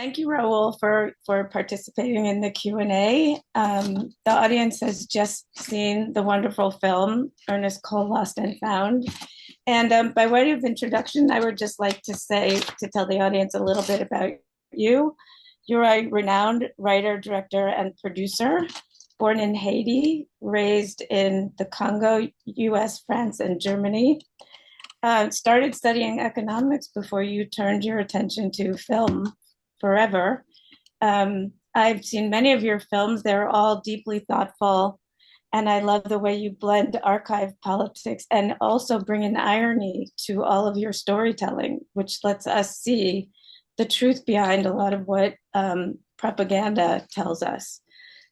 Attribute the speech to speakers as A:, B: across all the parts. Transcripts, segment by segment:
A: Thank you, Raoul, for participating in the Q&A. The audience has just seen the wonderful film, Ernest Cole, Lost and Found. And by way of introduction, I would just like to tell the audience a little bit about you. You're a renowned writer, director, and producer, born in Haiti, raised in the Congo, US, France, and Germany. Started studying economics before you turned your attention to film forever. I've seen many of your films. They're all deeply thoughtful. And I love the way you blend archive politics and also bring an irony to all of your storytelling, which lets us see the truth behind a lot of what propaganda tells us.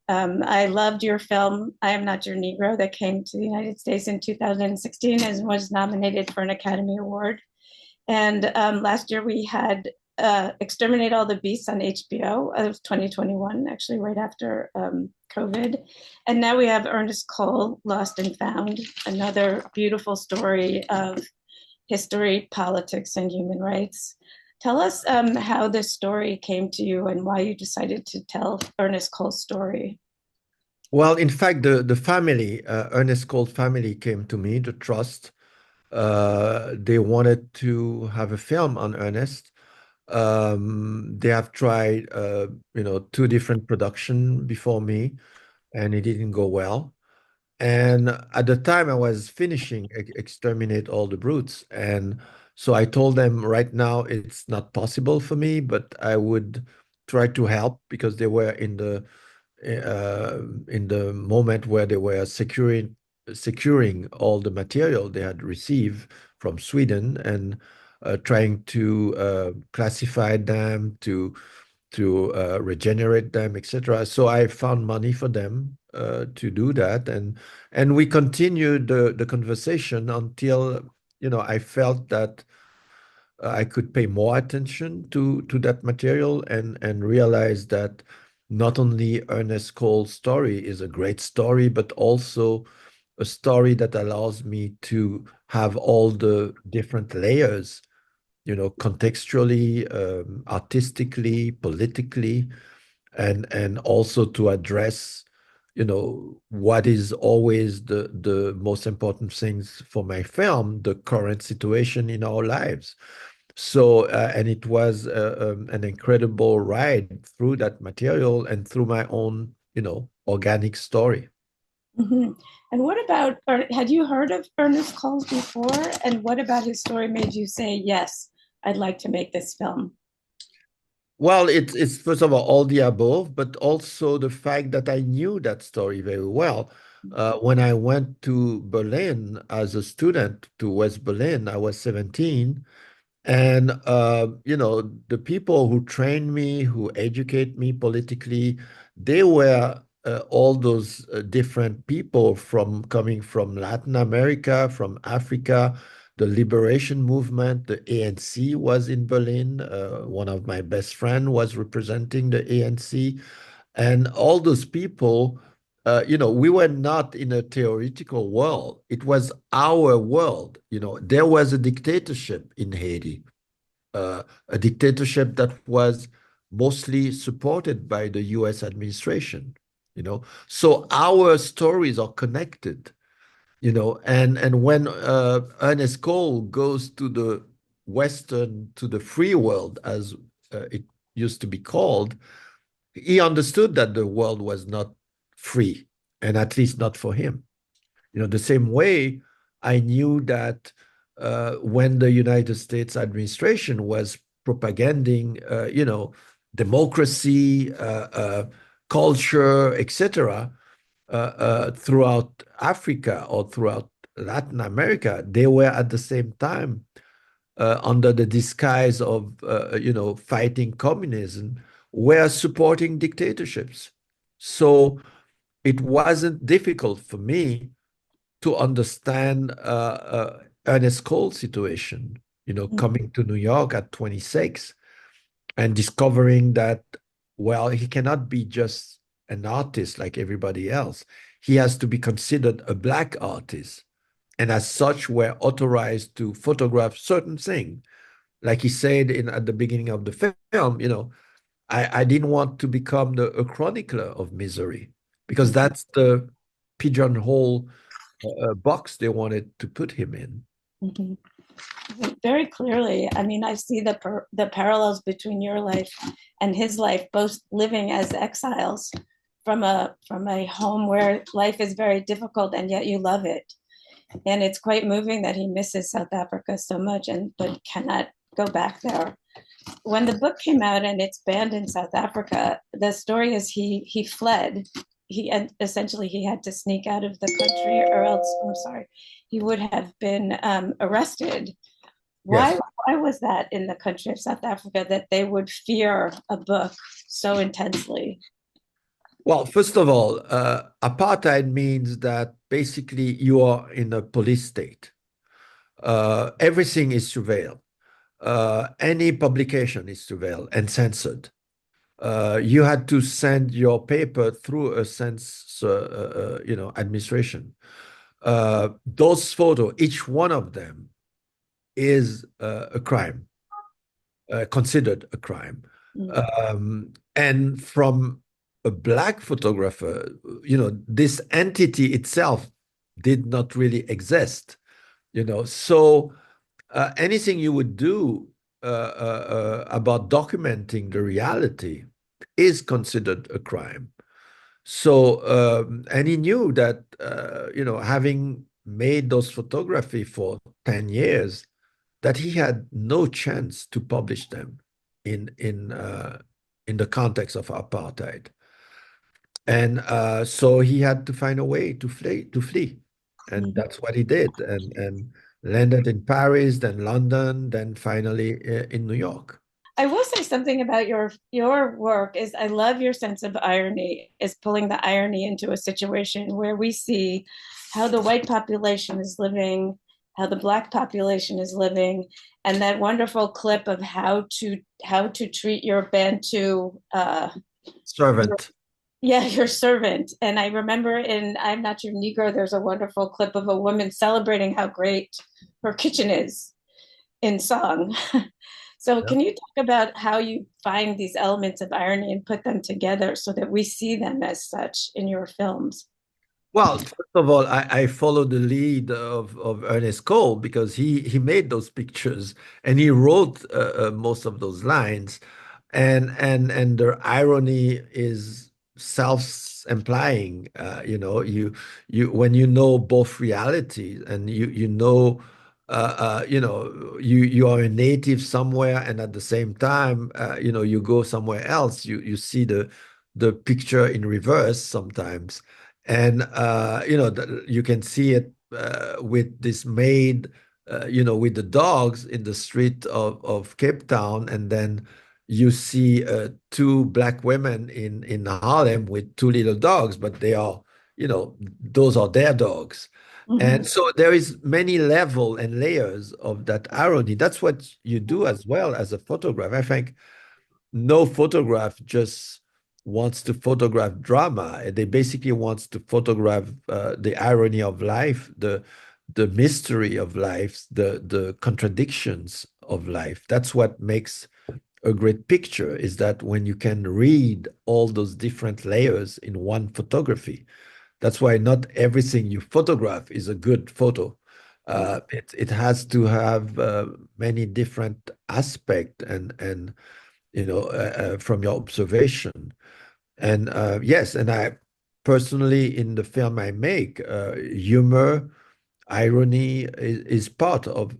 A: I loved your film, I Am Not Your Negro, that came to the United States in 2016 and was nominated for an Academy Award. And last year we had Exterminate All the Beasts on HBO. It was 2021, actually, right after COVID. And now we have Ernest Cole, Lost and Found, another beautiful story of history, politics, and human rights. Tell us how this story came to you and why you decided to tell Ernest Cole's story.
B: Well, in fact, the family, Ernest Cole family came to me, the trust. They wanted to have a film on Ernest. They have tried, two different production before me, and it didn't go well. And at the time, I was finishing Exterminate All the Brutes, and so I told them right now it's not possible for me, but I would try to help because they were in the moment where they were securing all the material they had received from Sweden and trying to classify them, to regenerate them, etc. So I found money for them to do that, and we continued the conversation until I felt that I could pay more attention to that material and realize that not only Ernest Cole's story is a great story, but also a story that allows me to have all the different layers, contextually, artistically, politically, and also to address, what is always the most important things for my film, the current situation in our lives. So, and it was an incredible ride through that material and through my own, organic story.
A: Mm-hmm. And what about, or had you heard of Ernest Coles before? And what about his story made you say, yes, I'd like to make this film?
B: Well, it's first of all the above, but also the fact that I knew that story very well. When I went to Berlin as a student to West Berlin, I was 17. And, the people who train me, who educate me politically, they were all those different people coming from Latin America, from Africa, the liberation movement. The ANC was in Berlin. One of my best friends was representing the ANC. And all those people, we were not in a theoretical world. It was our world. There was a dictatorship in Haiti, a dictatorship that was mostly supported by the US administration. So our stories are connected, and when Ernest Cole goes to the to the free world, as it used to be called, he understood that the world was not free, and at least not for him. The same way I knew that when the United States administration was propaganding, democracy, culture, etc., throughout Africa or throughout Latin America, they were at the same time under the disguise of, fighting communism, were supporting dictatorships. So it wasn't difficult for me to understand Ernest Cole's situation, coming to New York at 26 and discovering that, well, he cannot be just an artist like everybody else. He has to be considered a Black artist. And as such, were authorized to photograph certain things. Like he said at the beginning of the film, I didn't want to become a chronicler of misery because that's the pigeonhole box they wanted to put him in.
A: Mhm. Very clearly. I mean, I see the parallels between your life and his life, both living as exiles from a home where life is very difficult and yet you love it. And it's quite moving that he misses South Africa so much and but cannot go back there. When the book came out and it's banned in South Africa, the story is he fled. He and essentially he had to sneak out of the country, or else I'm sorry, he would have been arrested. Why
B: Yes.
A: why was that in the country of South Africa that they would fear a book so intensely?
B: Well, first of all, apartheid means that basically you are in a police state. Everything is surveilled. Any publication is surveilled and censored. You had to send your paper through a administration. Those photos, each one of them is a crime, considered a crime.
A: Mm,
B: And from a black photographer, this entity itself did not really exist, So anything you would do about documenting the reality is considered a crime. So, and he knew that, having made those photography for 10 years, that he had no chance to publish them in the context of apartheid. And so he had to find a way to flee. And
A: mhm.
B: that's what he did. And landed in Paris, then London, then finally in New York.
A: I will say something about your work is I love your sense of irony, is pulling the irony into a situation where we see how the white population is living, how the black population is living, and that wonderful clip of how to treat your Bantu
B: Servant.
A: yeah, your servant. And I remember in I'm Not Your Negro, there's a wonderful clip of a woman celebrating how great her kitchen is in song. So,
B: Yeah.
A: can you talk about how you find these elements of irony and put them together so that we see them as such in your films?
B: Well, first of all, I follow the lead of Ernest Cole because he made those pictures and he wrote most of those lines, and their irony is self-implying. You when you know both realities and you are a native somewhere and at the same time you go somewhere else. You see the picture in reverse sometimes. And you can see it with this maid, with the dogs in the street of Cape Town, and then you see two black women in Harlem with two little dogs, but they are, those are their dogs. And
A: Mhm.
B: so there is many level and layers of that irony. That's what you do as well as a photographer. I think no photograph just wants to photograph drama. They basically wants to photograph the irony of life, the mystery of life, the contradictions of life. That's what makes a great picture, is that when you can read all those different layers in one photography. That's why not everything you photograph is a good photo. It has to have many different aspects and from your observation. And yes, and I personally, in the film I make, humor, irony is part of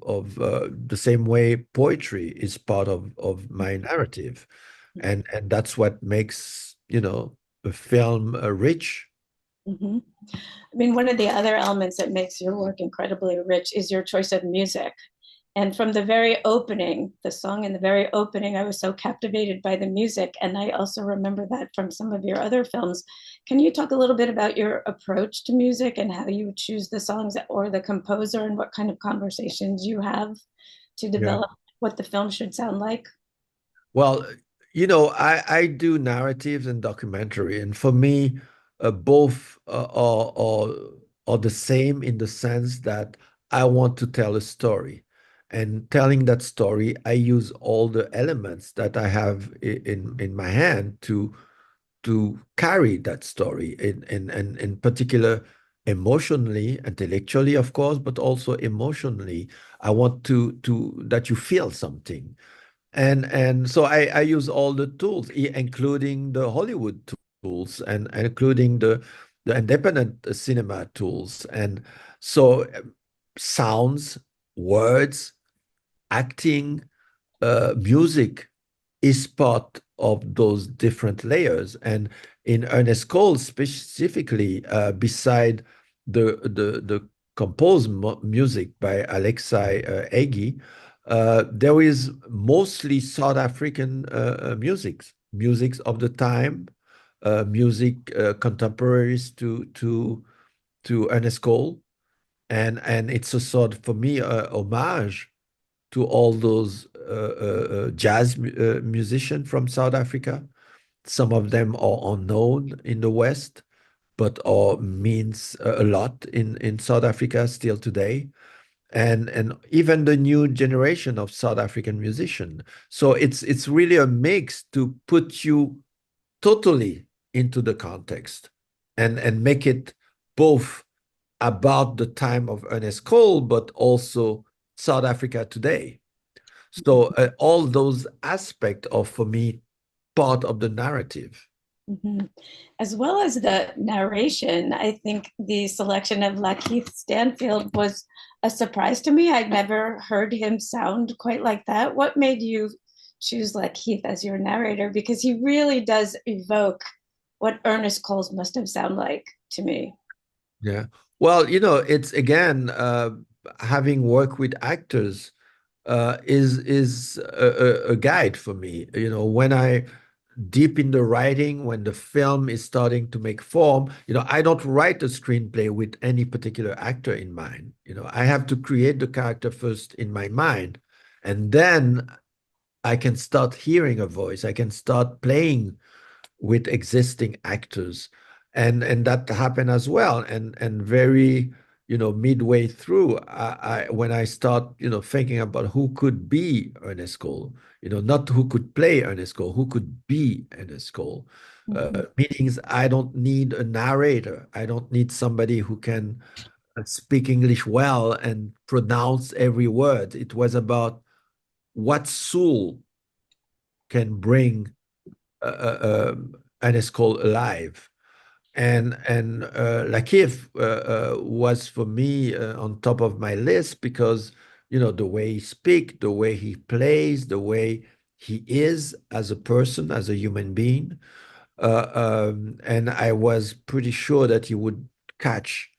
B: the same way poetry is part of my narrative. And that's what makes, a film rich.
A: Mhm. I mean, one of the other elements that makes your work incredibly rich is your choice of music. And from the very opening, the song in the very opening, I was so captivated by the music. And I also remember that from some of your other films. Can you talk a little bit about your approach to music and how you choose the songs or the composer and what kind of conversations you have to
B: Yeah.
A: develop what the film should sound like?
B: Well, I do narratives and documentary, and for me, both are the same in the sense that I want to tell a story. And telling that story, I use all the elements that I have in my hand to carry that story in particular emotionally, intellectually, of course, but also emotionally. I want to that you feel something. And so I use all the tools, including the Hollywood tools and including the independent cinema tools. And so sounds, words, acting, music is part of those different layers. And in Ernest Cole specifically, beside the composed music by Alexei Egi, there is mostly South African musics of the time, music contemporaries to Ernest Cole, and it's a sort of, for me, a homage to all those jazz musicians from South Africa. Some of them are unknown in the West, but are means a lot in South Africa still today. And even the new generation of South African musicians. So it's really a mix to put you totally into the context and make it both about the time of Ernest Cole, but also South Africa today. So all those aspects are, for me, part of the narrative.
A: Mhm. As well as the narration, I think the selection of Lakeith Stanfield was a surprise to me. I'd never heard him sound quite like that. What made you choose Lakeith as your narrator? Because he really does evoke what Ernest Coles must have sounded like to me.
B: Yeah. Well, it's again, having worked with actors is a guide for me. When I deep in the writing, when the film is starting to make form, I don't write a screenplay with any particular actor in mind. I have to create the character first in my mind, and then I can start hearing a voice. I can start playing with existing actors, and that happened as well. And very, midway through, when I start, thinking about who could be Ernest Cole, not who could play Ernest Cole, who could be Ernest Cole.
A: Mhm.
B: Meanings, I don't need a narrator. I don't need somebody who can speak English well and pronounce every word. It was about what soul can bring Ernest Cole alive. And Lakeith was, for me, on top of my list because the way he speaks, the way he plays, the way he is as a person, as a human being, and I was pretty sure that he would catch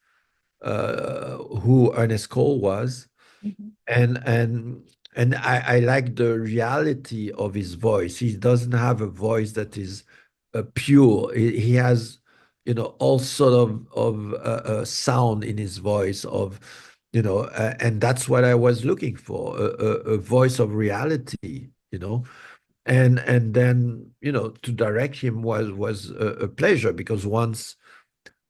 B: who Ernest Cole was,
A: Mhm.
B: and I like the reality of his voice. He doesn't have a voice that is pure. He has, all sort of sound in his voice of, and that's what I was looking for, a voice of reality, and then, to direct him was a pleasure because once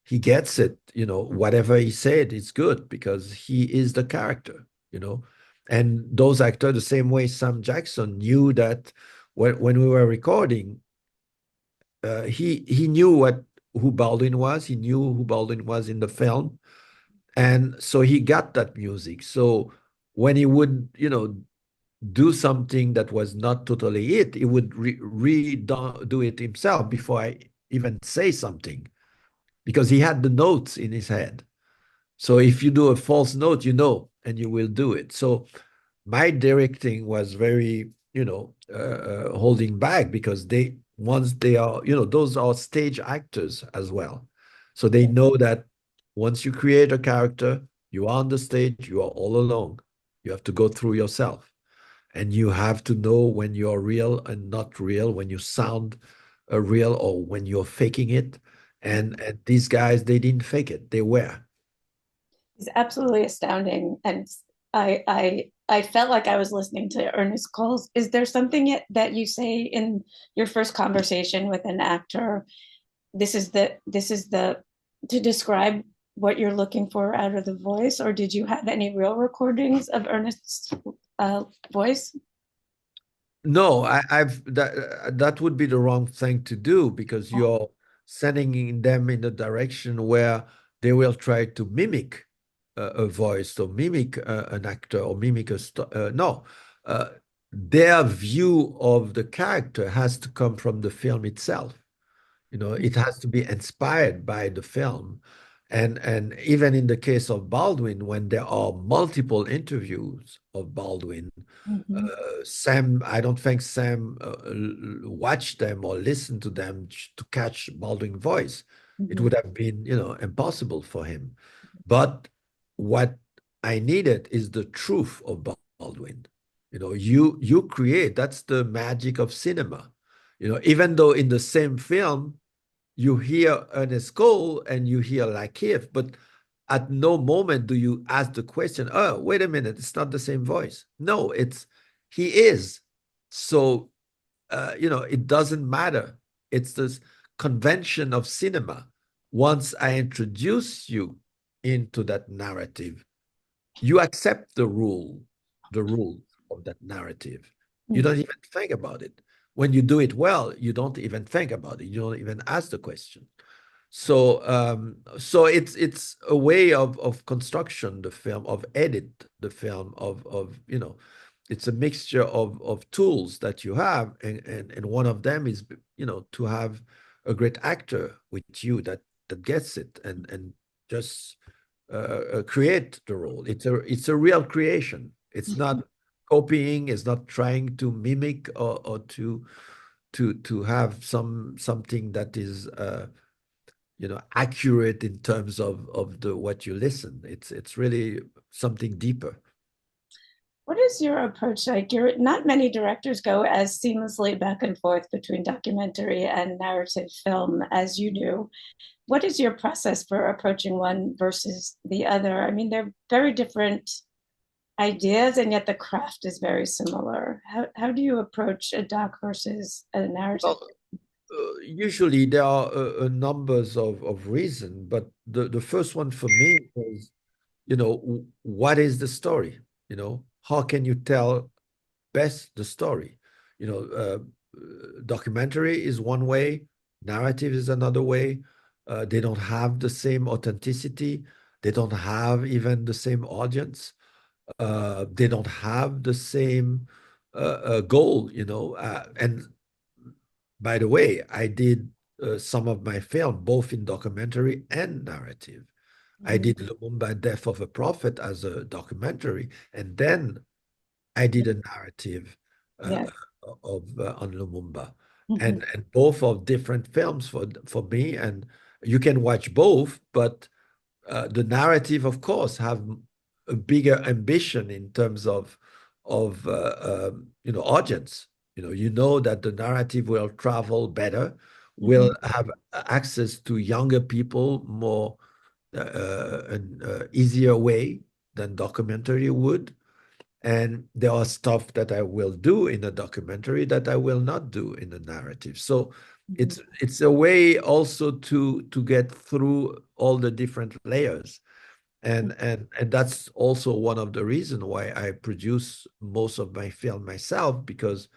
B: he gets it, whatever he said is good because he is the character, you know. And those actors, the same way Sam Jackson knew that when we were recording, he knew who Baldwin was. He knew who Baldwin was in the film, and so he got that music. So when he would, do something that was not totally it, he would do it himself before I even say something because he had the notes in his head. So if you do a false note, and you will do it. So my directing was very, holding back because once they are, those are stage actors as well. So they know that once you create a character, you are on the stage, you are all alone. You have to go through yourself. And you have to know when you're real and not real, when you sound real or when you're faking it. And these guys, they didn't fake it. They were.
A: He's absolutely astounding, and I felt like I was listening to Ernest Coles. Is there something that you say in your first conversation with an actor? This is the to describe what you're looking for out of the voice, or did you have any real recordings of Ernest's voice?
B: No, I've that would be the wrong thing to do because you're sending them in a direction where they will try to mimic a voice or mimic an actor or mimic no, uh, their view of the character has to come from the film itself. It has to be inspired by the film. And even in the case of Baldwin, when there are multiple interviews of Baldwin,
A: Mhm,
B: Sam, I don't think Sam watched them or listened to them to catch Baldwin's voice. It
A: mhm,
B: would have been, impossible for him. But what I needed is the truth of Baldwin. You create, that's the magic of cinema. Even though in the same film, you hear Ernest Cole and you hear Lakeith, but at no moment do you ask the question, oh, wait a minute, it's not the same voice. No, he is. So, it doesn't matter. It's this convention of cinema. Once I introduce you into that narrative, you accept the rule of that narrative. You
A: mhm,
B: don't even think about it. When you do it well, you don't even think about it. You don't even ask the question. So it's a way of construction the film, of edit the film, of it's a mixture of tools that you have, and one of them is to have a great actor with you that gets it and just create the role. It's a real creation. It's not copying. It's not trying to mimic or to have something that is accurate in terms of the what you listen. It's really something deeper.
A: What is your approach like? Not many directors go as seamlessly back and forth between documentary and narrative film as you do. What is your process for approaching one versus the other? I mean, they're very different ideas, and yet the craft is very similar. How do you approach a doc versus a narrative?
B: Well, usually there are numbers of reasons, but the first one for me is, what is the story? How can you tell best the story? Documentary is one way, narrative is another way. They don't have the same authenticity. They don't have even the same audience. They don't have the same goal, and by the way, I did some of my film both in documentary and narrative. I
A: Mhm.
B: did Lumumba Death of a Prophet as a documentary, and then I did a narrative uh,
A: Yes.
B: on Lumumba,
A: Mhm.
B: and both are different films for me. And you can watch both, but the narrative, of course, have a bigger ambition in terms of audience. You know that the narrative will travel better,
A: Mhm.
B: will have access to younger people more an easier way than documentary would. And there are stuff that I will do in a documentary that I will not do in a narrative. So
A: Mhm.
B: it's a way also to get through all the different layers. And that's also one of the reasons why I produce most of my film myself, because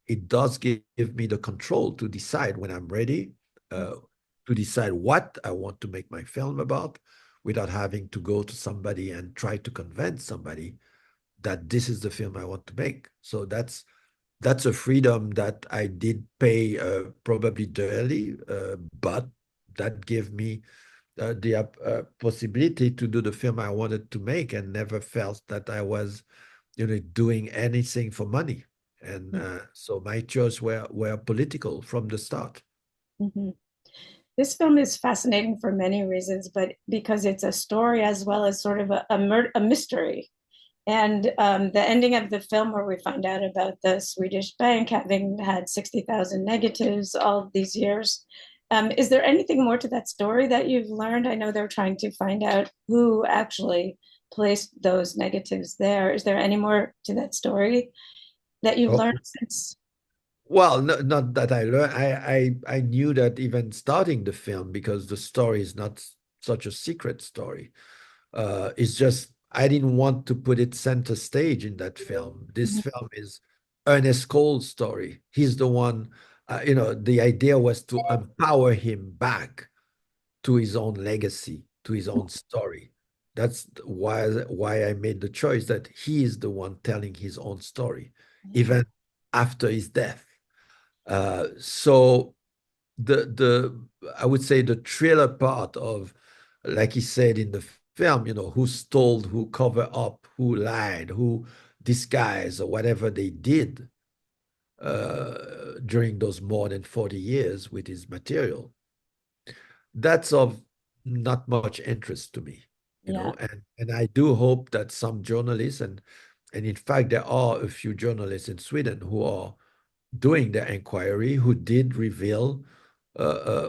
B: it does give me the control to decide when I'm ready, uh, to decide what I want to make my film about, without having to go to somebody and try to convince somebody that this is the film I want to make. So that's a freedom that I did pay probably dearly, but that gave me the possibility to do the film I wanted to make, and never felt that I was, doing anything for money. And so my choice were political from the start.
A: Mhm. This film is fascinating for many reasons, but because it's a story as well as sort of a mystery. And the ending of the film, where we find out about the Swedish bank having had 60,000 negatives all these years. Is there anything more to that story that you've learned? I know they're trying to find out who actually placed those negatives there. Is there any more to that story that you've learned
B: Oh,
A: since?
B: well, no, not that I learned. I knew that even starting the film, because the story is not such a secret story. It's just I didn't want to put it center stage in that film. This
A: Mhm.
B: film is Ernest Cole's story. He's the one, the idea was to empower him back to his own legacy, to his own story. That's why I made the choice that he is the one telling his own story,
A: Yeah.
B: even after his death. So the I would say the thriller part of, like he said in the film, who stole, who covered up, who lied, who disguised, or whatever they did during those more than 40 years with his material. That's of not much interest to me,
A: Yeah.
B: and I do hope that some journalists, and in fact there are a few journalists in Sweden who are doing the inquiry, who did reveal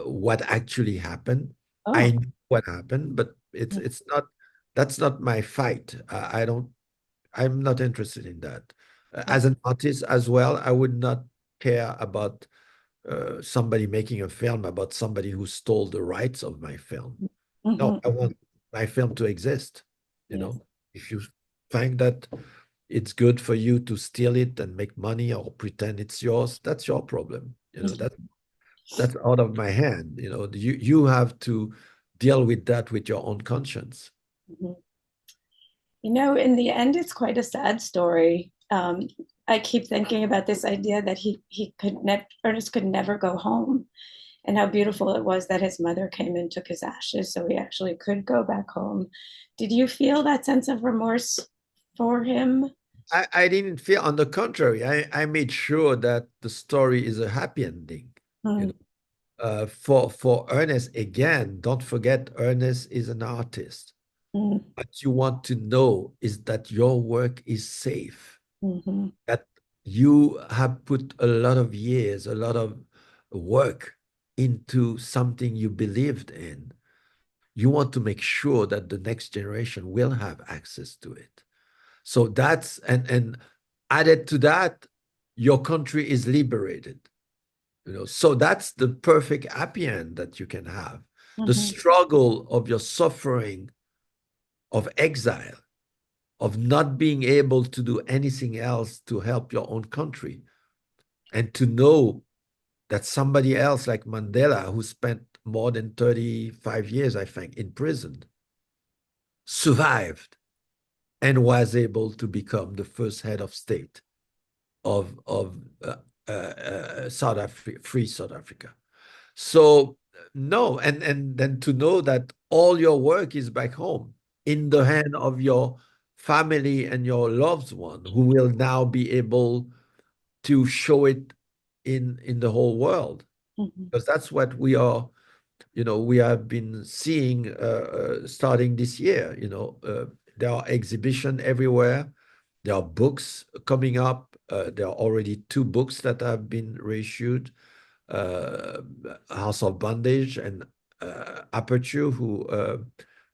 B: what actually happened. I
A: Oh.
B: know what happened, but it's not, that's not my fight. I don't, I'm not interested in that.
A: Yeah.
B: As an artist as well, I would not care about somebody making a film about somebody who stole the rights of my film. No,
A: Mhm.
B: I want my film to exist. You
A: Yes.
B: know, if you think that it's good for you to steal it and make money or pretend it's yours, that's your problem. That's out of my hand. You have to deal with that with your own conscience.
A: Mhm. In the end, it's quite a sad story. I keep thinking about this idea that Ernest could never go home, and how beautiful it was that his mother came and took his ashes, so he actually could go back home. Did you feel that sense of remorse for him?
B: I didn't feel, on the contrary, I made sure that the story is a happy ending. You
A: Mm,
B: know, for Ernest, again, don't forget Ernest is an artist.
A: mm,
B: What you want to know is that your work is safe,
A: mhm,
B: that you have put a lot of years, a lot of work into something you believed in. You want to make sure that the next generation will have access to it. So that's, and added to that, your country is liberated. So that's the perfect happy end that you can have. The
A: mhm,
B: struggle of your suffering of exile, of not being able to do anything else to help your own country, and to know that somebody else like Mandela, who spent more than 35 years, I think, in prison, survived and was able to become the first head of state of South Africa, free South Africa. So no, and then to know that all your work is back home in the hand of your family and your loved one, who will now be able to show it in the whole world,
A: mhm,
B: because that's what we have been seeing starting this year. There are exhibitions everywhere. There are books coming up. There are already two books that have been reissued, uh, House of Bondage and Aperture, who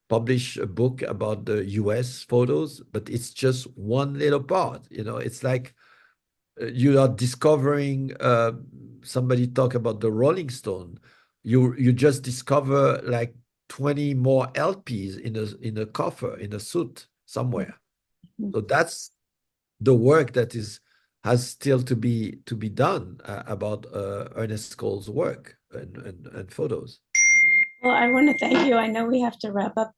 B: publish a book about the US photos, but it's just one little part. It's like you are discovering, somebody talk about the Rolling Stone. You just discover like 20 more LPs in a coffer, in a suit somewhere.
A: mhm.
B: So that's the work that has still to be done about Ernest Cole's work and photos.
A: Well, I want to thank you. I know we have to wrap up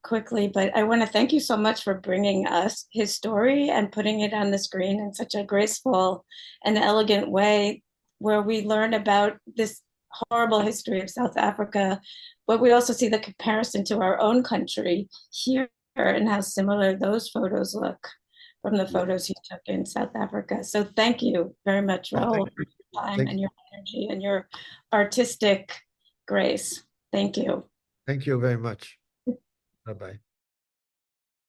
A: quickly, but I want to thank you so much for bringing us his story and putting it on the screen in such a graceful and elegant way, where we learn about this horrible history of South Africa, but we also see the comparison to our own country here and how similar those photos look from the
B: Yeah.
A: photos he took in South Africa. So thank you very much,
B: Oh,
A: Raoul, for your time
B: thank
A: and
B: you.
A: your energy and your artistic grace. Thank you.
B: Thank you very much. Bye bye.